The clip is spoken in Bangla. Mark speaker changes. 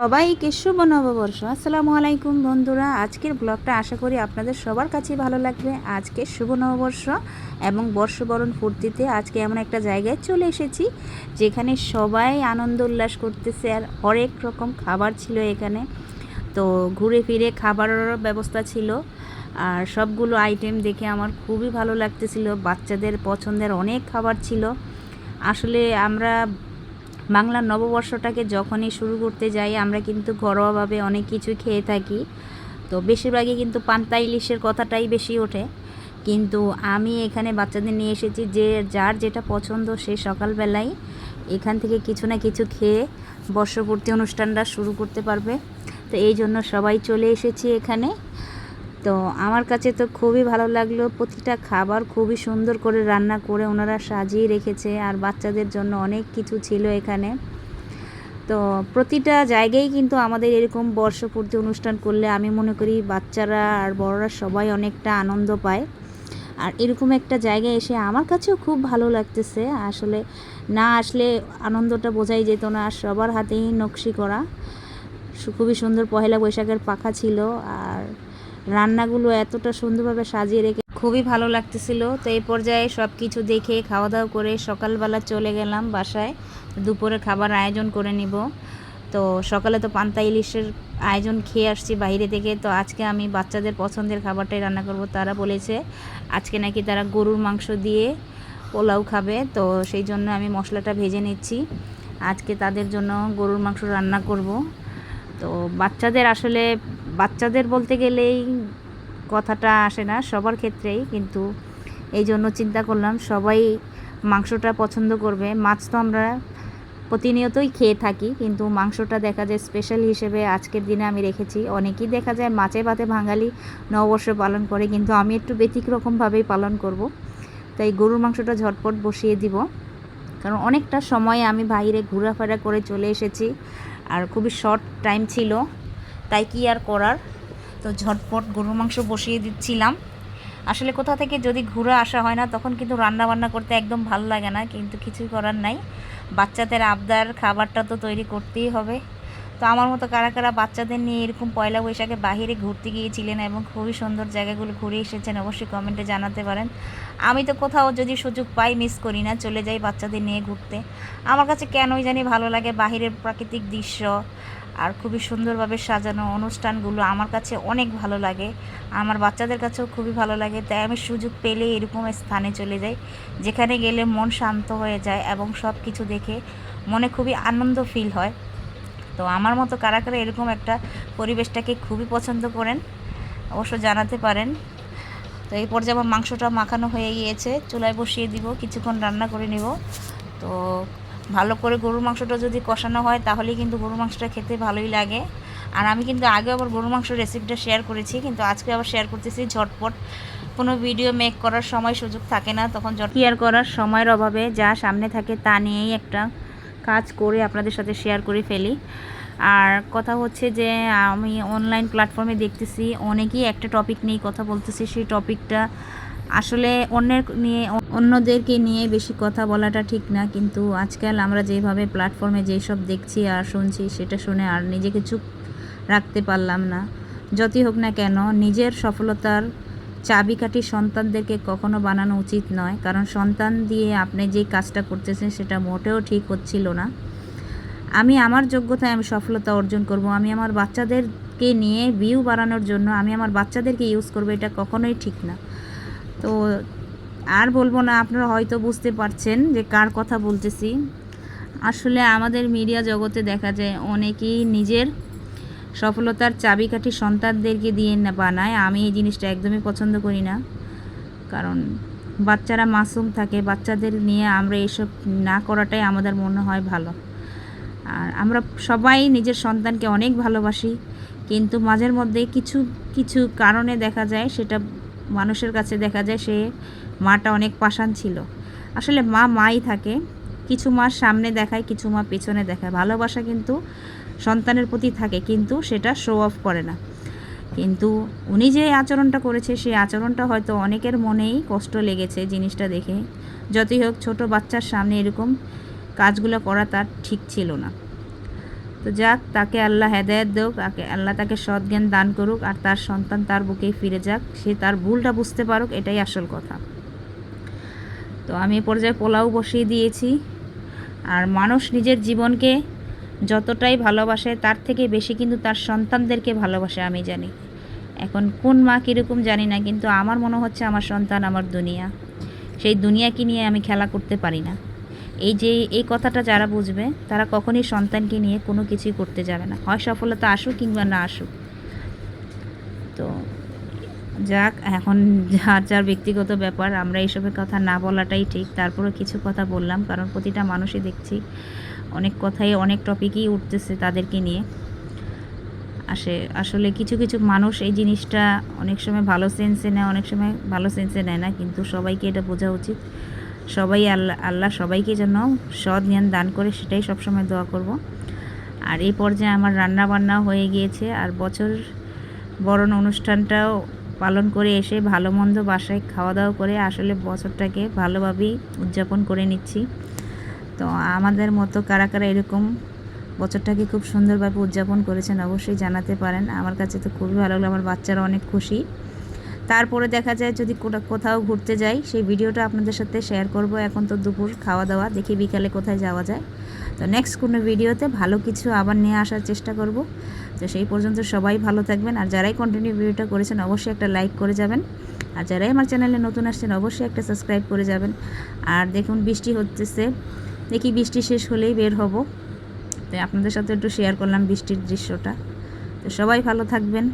Speaker 1: সবাইকে শুভ নববর্ষ। আসসালামু আলাইকুম বন্ধুরা, আজকের ব্লগটা আশা করি আপনাদের সবার কাছেই ভালো লাগবে। আজকে শুভ নববর্ষ এবং বর্ষবরণ ফুর্তিতে আজকে এমন একটা জায়গায় চলে এসেছি যেখানে সবাই আনন্দ উল্লাস করতেছে আর হরেক রকম খাবার ছিল এখানে। তো ঘুরে ফিরে খাবারের ব্যবস্থা ছিল আর সবগুলো আইটেম দেখে আমার খুবই ভালো লাগতেছিল। বাচ্চাদের পছন্দের অনেক খাবার ছিল। আসলে আমরা বাংলা নববর্ষটাকে যখনই শুরু করতে যাই আমরা কিন্তু ঘরোয়াভাবে অনেক কিছু খেয়ে থাকি। তো বেশিরভাগই কিন্তু পান্তা ইলিশের কথাটাই বেশি ওঠে, কিন্তু আমি এখানে বাচ্চাদের নিয়ে এসেছি যে যার যেটা পছন্দ সে সকালবেলায় এখান থেকে কিছু না কিছু খেয়ে বর্ষপূর্তি অনুষ্ঠানটা শুরু করতে পারবে। তো এই জন্য সবাই চলে এসেছি এখানে। তো আমার কাছে তো খুবই ভালো লাগলো, প্রতিটা খাবার খুবই সুন্দর করে রান্না করে ওনারা সাজিয়ে রেখেছে আর বাচ্চাদের জন্য অনেক কিছু ছিল এখানে। তো প্রতিটা জায়গায় কিন্তু আমাদের এরকম বর্ষপূর্তি অনুষ্ঠান করলে আমি মনে করি বাচ্চারা আর বড়রা সবাই অনেকটা আনন্দ পায়। আর এরকম একটা জায়গায় এসে আমার কাছেও খুব ভালো লাগতেছে। আসলে না আসলে আনন্দটা বোঝাই যেত না। সবার হাতেই নকশি করা খুবই সুন্দর পহেলা বৈশাখের পাখা ছিল আর রান্নাগুলো এতটা সুন্দরভাবে সাজিয়ে রেখে খুবই ভালো লাগতেছিল। তো এই পর্যায়ে সব কিছু দেখে খাওয়া দাওয়া করে সকালবেলা চলে গেলাম বাসায় দুপুরে খাবার আয়োজন করে নিব। তো সকালে তো পান্তা ইলিশের আয়োজন খেয়ে আসছি বাইরে থেকে। তো আজকে আমি বাচ্চাদের পছন্দের খাবারটাই রান্না করব। তারা বলেছে আজকে নাকি তারা গরুর মাংস দিয়ে পোলাও খাবে, তো সেই জন্য আমি মশলাটা ভেজে নিচ্ছি। আজকে তাদের জন্য গরুর মাংস রান্না করব। তো বাচ্চাদের বলতে গেলেই কথাটা আসে না সবার ক্ষেত্রেই, কিন্তু এই জন্য চিন্তা করলাম সবাই মাংসটা পছন্দ করবে। মাছ তো আমরা প্রতিনিয়তই খেয়ে থাকি, কিন্তু মাংসটা দেখা যায় স্পেশাল হিসেবে আজকের দিনে আমি রেখেছি। অনেকেই দেখা যায় মাছে ভাতে বাঙালি নববর্ষ পালন করে, কিন্তু আমি একটু ব্যতিক্রমভাবেই পালন করব। তাই গরুর মাংসটা ঝটপট বসিয়ে দিব, কারণ অনেকটা সময় আমি বাইরে ঘোরাফেরা করে চলে এসেছি আর খুবই শর্ট টাইম ছিল, তাই কি আর করার। তো ঝটপট গরুর মাংস বসিয়ে দিচ্ছিলাম। আসলে কোথা থেকে যদি ঘুরে আসা হয় না তখন কিন্তু রান্না বান্না করতে একদম ভালো লাগে না, কিন্তু কিছুই করার নাই, বাচ্চাদের আবদার, খাবারটা তো তৈরি করতেই হবে। তো আমার মতো কারা কারা বাচ্চাদের নিয়ে এরকম পয়লা বৈশাখে বাহিরে ঘুরতে গিয়েছিলেন এবং খুবই সুন্দর জায়গাগুলো ঘুরে এসেছেন অবশ্যই কমেন্টে জানাতে পারেন। আমি তো কোথাও যদি সুযোগ পাই মিস করি না, চলে যাই বাচ্চাদের নিয়ে ঘুরতে। আমার কাছে কেনই জানি ভালো লাগে বাহিরের প্রাকৃতিক দৃশ্য আর খুবই সুন্দরভাবে সাজানো অনুষ্ঠানগুলো আমার কাছে অনেক ভালো লাগে। আমার বাচ্চাদের কাছেও খুবই ভালো লাগে, তাই আমি সুযোগ পেলে এরকম স্থানে চলে যাই যেখানে গেলে মন শান্ত হয়ে যায় এবং সব কিছু দেখে মনে খুবই আনন্দ ফিল হয়। তো আমার মতো কারা কারা এরকম একটা পরিবেশটাকে খুবই পছন্দ করেন অবশ্য জানাতে পারেন। তো এই পর্যায়ে আমার মাংসটা মাখানো হয়ে গিয়েছে, চুলায় বসিয়ে দিব, কিছুক্ষণ রান্না করে নিব। তো ভালো করে গরুর মাংসটা যদি কষানো হয় তাহলেই কিন্তু গরুর মাংসটা খেতে ভালোই লাগে। আর আমি কিন্তু আগে আবার গরুর মাংসের রেসিপিটা শেয়ার করেছি, কিন্তু আজকে আবার শেয়ার করতেছি ঝটপট। কোনো ভিডিও মেক করার সময় সুযোগ থাকে না, তখন শেয়ার করার সময়ের অভাবে যা সামনে থাকে তা নিয়েই একটা কাজ করে আপনাদের সাথে শেয়ার করে ফেলি। আর কথা হচ্ছে যে আমি অনলাইন প্ল্যাটফর্মে দেখতেছি অনেকেই একটা টপিক নিয়ে কথা বলতেছি, সেই টপিকটা আসলে অন্যদেরকে নিয়ে বেশি কথা বলাটা ঠিক না, কিন্তু আজকাল আমরা যেভাবে প্ল্যাটফর্মে যেসব দেখছি আর শুনছি সেটা শুনে আর নিজেকে চুপ রাখতে পারলাম না। যতই হোক না কেন নিজের সফলতার চাবিকাঠি সন্তানদেরকে কখনো বানানো উচিত নয়, কারণ সন্তান দিয়ে আপনি যে কাজটা করতেছেন সেটা মোটেও ঠিক হচ্ছিল না। আমি আমার যোগ্যতায় আমি সফলতা অর্জন করব, আমি আমার বাচ্চাদেরকে নিয়ে ভিউ বাড়ানোর জন্য আমি আমার বাচ্চাদেরকে ইউজ করব, এটা কখনোই ঠিক না। তো আর বলবো না, আপনারা হয়তো বুঝতে পারছেন যে কার কথা বলতেছি। আসলে আমাদের মিডিয়া জগতে দেখা যায় অনেকেই নিজের সফলতার চাবিকাঠি সন্তানদেরকে দিয়ে না বানায়। আমি এই জিনিসটা একদমই পছন্দ করি না, কারণ বাচ্চারা মাসুম থাকে, বাচ্চাদের নিয়ে আমরা এসব না করাটাই আমাদের মনে হয় ভালো। আর আমরা সবাই নিজের সন্তানকে অনেক ভালোবাসি, কিন্তু মাঝের মধ্যে কিছু কিছু কারণে দেখা যায় সেটা মানুষের কাছে দেখা যায় সে মাটা অনেক পাষাণ ছিল। আসলে মা মাই থাকে, কিছু মা সামনে দেখায়, কিছু মা পেছনে দেখায়। ভালোবাসা কিন্তু সন্তানের প্রতি থাকে, কিন্তু সেটা শো অফ করে না। কিন্তু উনি যে আচরণটা করেছে সেই আচরণটা হয়তো অনেকের মনেই কষ্ট লেগেছে জিনিসটা দেখে। যতই হোক, ছোট বাচ্চার সামনে এরকম কাজগুলো করা তার ঠিক ছিল না। তো যাক, তাকে আল্লাহ হেদায়েত দেউক, আল্লাহ তাকে সৎ জ্ঞান দান করুক, আর তার সন্তান তার বুকেই ফিরে যাক, সে তার ভুলটা বুঝতে পারুক, এটাই আসল কথা। তো আমি এ পর্যায়ে পোলাও বসিয়ে দিয়েছি। আর মানুষ নিজের জীবনকে যতটাই ভালোবাসে তার থেকে বেশি কিন্তু তার সন্তানদেরকে ভালোবাসে, আমি জানি। এখন কোন মা কীরকম জানি না, কিন্তু আমার মনে হচ্ছে আমার সন্তান আমার দুনিয়া, সেই দুনিয়াকে নিয়ে আমি খেলা করতে পারি না। এই কথাটা যারা বুঝবে তারা কখনই সন্তানকে নিয়ে কোনো কিছুই করতে যাবে না, হয় সফলতা আসুক কিংবা না আসুক। তো যাক, এখন যার যার ব্যক্তিগত ব্যাপার, আমরা এইসবের কথা না বলাটাই ঠিক। তারপরেও কিছু কথা বললাম, কারণ প্রতিটা মানুষই দেখছি অনেক কথাই অনেক টপিকই উঠতেছে তাদেরকে নিয়ে। আসলে কিছু কিছু মানুষ এই জিনিসটা অনেক সময় ভালো সেন্সে নেয়, অনেক সময় ভালো সেন্সে নেয় না, কিন্তু সবাইকে এটা বোঝা উচিত। সবাই আল্লাহ সবাইকে যেন সৎ জ্ঞান দান করে, সেটাই সবসময় দোয়া করব। আর এই পর্যায়ে আমার রান্না বান্না হয়ে গিয়েছে, আর বছর বরণ অনুষ্ঠানটাও পালন করে এসে ভালো মন্দ বাসায় খাওয়া দাওয়া করে আসলে বছরটাকে ভালোভাবেই উদযাপন করে নিচ্ছি। তো আমাদের মতো কারা কারা এরকম বছরটাকে খুব সুন্দরভাবে উদযাপন করেছেন অবশ্যই জানাতে পারেন। আমার কাছে তো খুবই ভালো লাগলো, আমার বাচ্চারা অনেক খুশি। তারপরে দেখা যায় যদি কোথাও ঘুরতে যাই, সেই ভিডিওটা আপনাদের সাথে শেয়ার করব। এখন তো দুপুর খাওয়া দাওয়া, দেখি বিকালে কোথায় যাওয়া যায়। তো নেক্সট কোনো ভিডিওতে ভালো কিছু আবার নিয়ে আসার চেষ্টা করব। তো সেই পর্যন্ত সবাই ভালো থাকবেন, আর যারাই কন্টিনিউ ভিডিওটা করেছেন অবশ্যই একটা লাইক করে যাবেন, আর যারাই আমার চ্যানেলে নতুন আসছেন অবশ্যই একটা সাবস্ক্রাইব করে যাবেন। আর দেখুন বৃষ্টি হচ্ছে, দেখি বৃষ্টি শেষ হলেই বের হব। তো আপনাদের সাথে একটু শেয়ার করলাম বৃষ্টির দৃশ্যটা। তো সবাই ভালো থাকবেন।